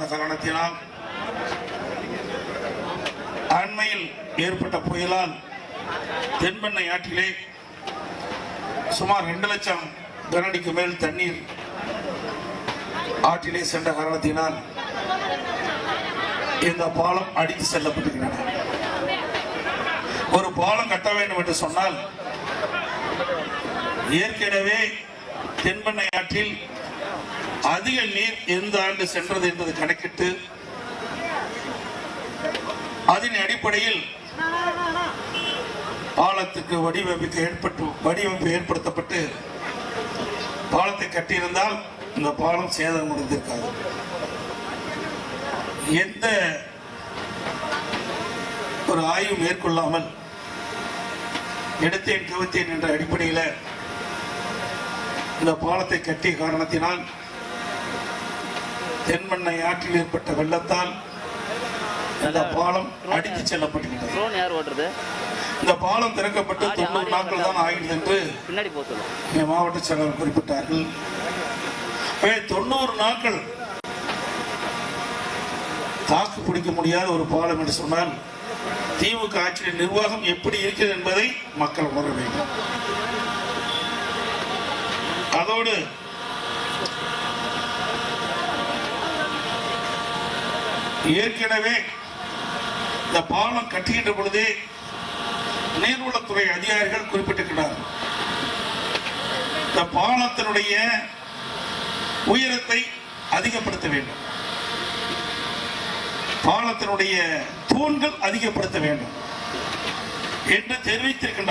இல்லாத காரணத்தினால் அண்மையில் ஏற்பட்ட புயலால் தென்பெண்ணை ஆற்றிலே சுமார் 2 லட்சம் கனஅடிக்கு மேல் தண்ணீர் ஆற்றிலே சென்ற காரணத்தினால் இந்த பாலம் அடித்து செல்லப்பட்டிருக்கிறது. ஒரு பாலம் கட்ட வேண்டும் என்று சொன்னால் ஏற்கனவே தென்பெண்ணை ஆற்றில் அதிக நீர் எந்த ஆண்டு சென்றது என்பது கணக்கிட்டு அதன் அடிப்படையில் பாலத்துக்கு வடிவமைப்பு ஏற்படுத்தப்பட்டு பாலத்தை கட்டியிருந்தால் இந்த பாலம் சேதம் அடைந்திருக்காது. எந்த ஒரு ஆய்வு மேற்கொள்ளாமல் எடுத்தேன் கவித்தேன் என்ற அடிப்படையில் இந்த பாலத்தை கட்டிய காரணத்தினால் தென்பெண்ணை ஆற்றில் ஏற்பட்ட வெள்ளத்தால் இந்த பாலம் அடித்து செல்லப்பட்டிருக்கிறது. இந்த பாலம் திறக்கப்பட்டு 90 நாட்கள் தான் ஆகிடுது என்று மாவட்ட செயலாளர் குறிப்பிட்டார்கள். 90 நாட்கள் தாக்கு பிடிக்க முடியாத ஒரு பாலம் என்று சொன்னால் திமுக ஆட்சியின் நிர்வாகம் எப்படி இருக்கிறது என்பதை மக்கள் உணர வேண்டும். அதோடு ஏற்கனவே இந்த பாலம் கட்டுகின்ற பொழுதே நீர்வளத்துறை அதிகாரிகள் குறிப்பிட்டிருக்கிறார்கள். இந்த பாலத்தினுடைய உயரத்தை அதிகப்படுத்த வேண்டும், பாலத்தினுடைய தூண்கள் அதிகப்படுத்த வேண்டும் என்று தெரிவித்திருக்கின்றார்.